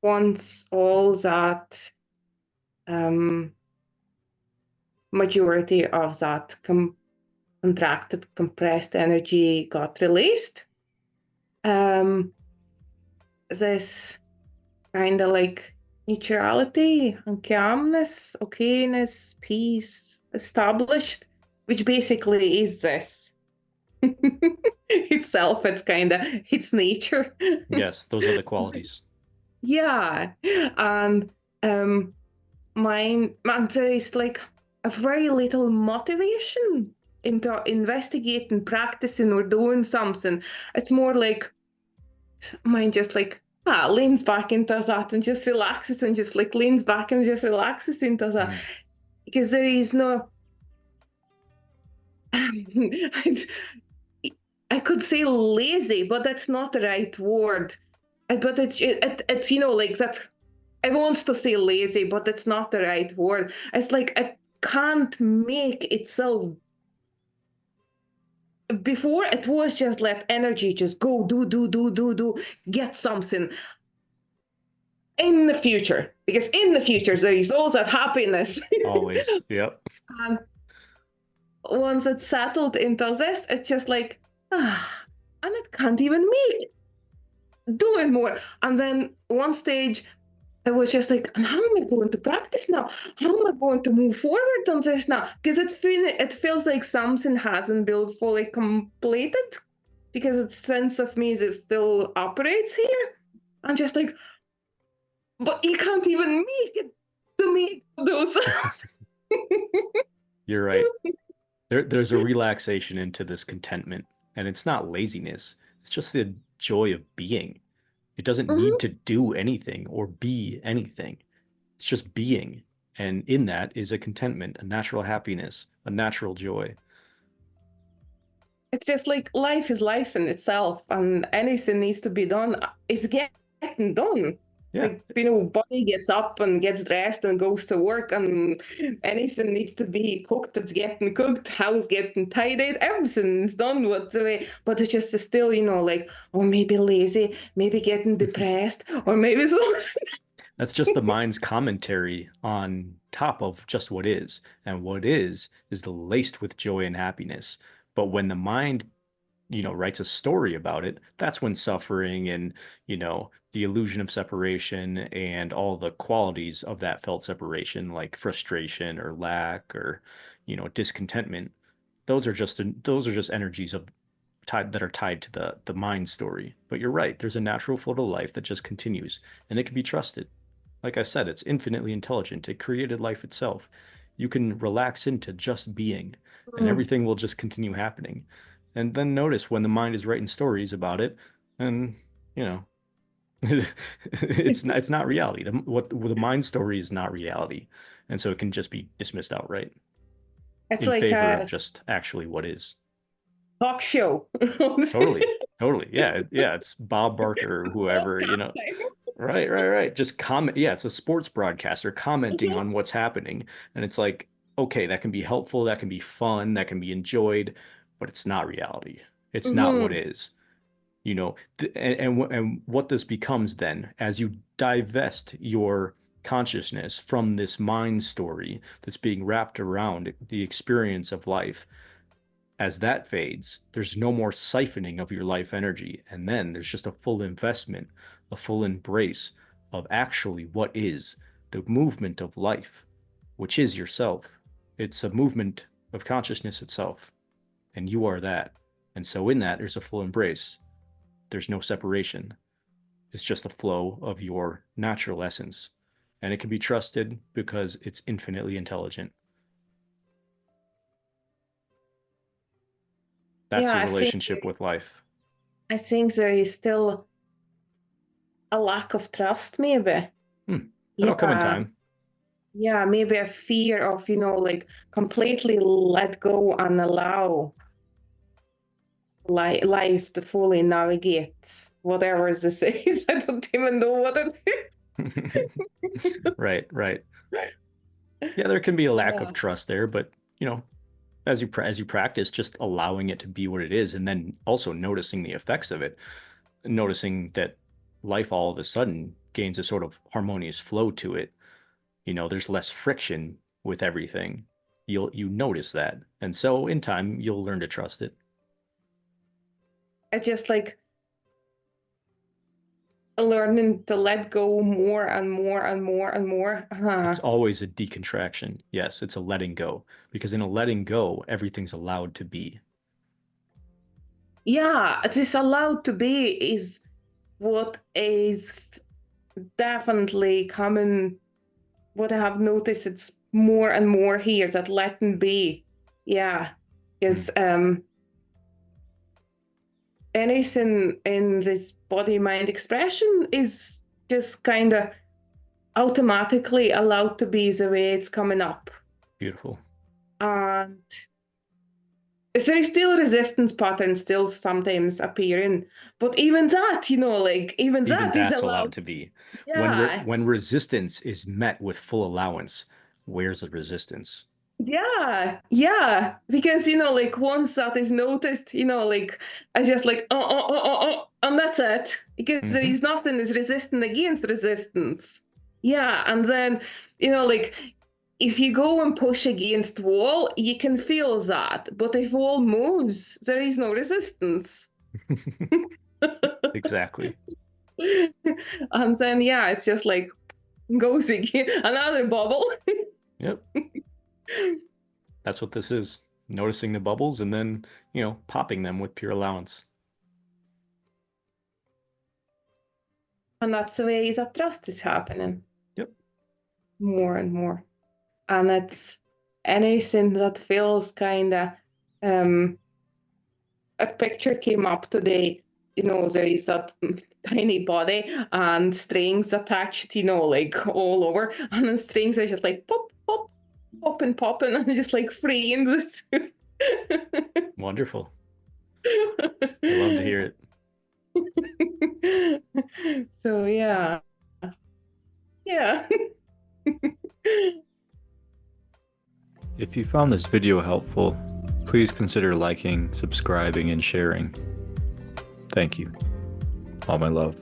once all that um, majority of that contracted, compressed energy got released, um, this kind of like neutrality and calmness, okayness, peace established, which basically is this itself. It's kind of its nature. Yes, those are the qualities. Yeah, and um, mine, man, there is like a very little motivation into investigating, practicing, or doing something. It's more like mine just like leans back into that and just relaxes and just like leans back and just relaxes into that Mm. because there is no it's, I could say lazy, but that's not the right word. But it's like that. I want to say lazy, but it's not the right word. It's like it can't make itself. Before it was just let energy just go, do, get something in the future. Because in the future there is all that happiness. Always. Yep. And once it's settled into this, it's just like, and it can't even make doing more. And then one stage I was just like, and how am I going to practice now? How am I going to move forward on this now? Because it feels like something hasn't been fully completed because the sense of me is it still operates here. I'm just like, but you can't even make it to make those. You're right. There's a relaxation into this contentment, and it's not laziness. It's just the joy of being. It doesn't need Mhm. to do anything or be anything. It's just being. And in that is a contentment, a natural happiness, a natural joy. It's just like life is life in itself, and anything needs to be done is getting done. Yeah. Like, body gets up and gets dressed and goes to work, and anything needs to be cooked, it's getting cooked, house getting tidied, everything's done with the way. But it's just still, like, or maybe lazy, maybe getting depressed, or maybe so. That's just the mind's commentary on top of just what is. And what is laced with joy and happiness. But when the mind, writes a story about it, that's when suffering and, the illusion of separation and all the qualities of that felt separation, like frustration or lack or, discontentment, those are just energies of tied that are tied to the mind story. But you're right, there's a natural flow to life that just continues and it can be trusted. Like I said, it's infinitely intelligent. It created life itself. You can relax into just being, and Mm. everything will just continue happening. And then notice when the mind is writing stories about it, and you know, it's not reality. The mind story is not reality, and so it can just be dismissed outright It's in like favor of a just actually what is. talk show. Totally, totally. Yeah, yeah. It's Bob Barker or whoever, Right, right, right. Just comment. Yeah, it's a sports broadcaster commenting on what's happening. And it's like, okay, that can be helpful, that can be fun, that can be enjoyed, but it's not reality. It's not what Mhm. is. And what this becomes then, as you divest your consciousness from this mind story that's being wrapped around the experience of life, as that fades, there's no more siphoning of your life energy. And then there's just a full investment, a full embrace of actually what is the movement of life, which is yourself. It's a movement of consciousness itself, and you are that. And so in that, there's a full embrace. There's no separation. It's just a flow of your natural essence. And it can be trusted because it's infinitely intelligent. That's Yeah, your I think relationship with life. I think there is still a lack of trust, maybe. That'll come in Yeah, time. yeah, maybe a fear of, like completely let go and allow life to fully navigate whatever this is. I don't even know what it Right, right. Yeah, there can be a lack of is. trust there, but as you practice, just allowing it to be what it is, and then also noticing the effects of it, noticing that life all of a sudden gains a sort of harmonious flow to it. You know, there's less friction with everything. You notice that. And so in time you'll learn to trust it. It's just like learning to let go more and more and more and more. It's always a decontraction. Yes, it's a letting go. Because in a letting go, everything's allowed to be. Yeah, it is allowed to be is what is definitely common. What I have noticed, it's more and more here that letting be. Yeah, because anything in this body mind expression is just kind of automatically allowed to be the way it's coming up. Beautiful. And there is still resistance patterns still sometimes appearing, but even that, like even that is That's allowed allowed. to be. Yeah, When resistance is met with full allowance, where's the resistance? yeah, because like once that is noticed, like I just like and that's it, because there Mm-hmm. is nothing is resistant against resistance. Yeah, and then like if you go and push against wall, you can feel that, but if wall moves, there is no resistance. Exactly. And then yeah, it's just like goes again, another bubble. Yep. That's what this is. Noticing the bubbles and then, popping them with pure allowance. And that's the way that trust is happening Yep. more and more. And it's anything that feels kind of a picture came up today. There is that tiny body and strings attached, like all over, and then strings are just like pop, pop, pop, and just like freeing this. Wonderful. I love to hear it. So yeah, yeah. If you found this video helpful, please consider liking, subscribing, and sharing. Thank you. All my love.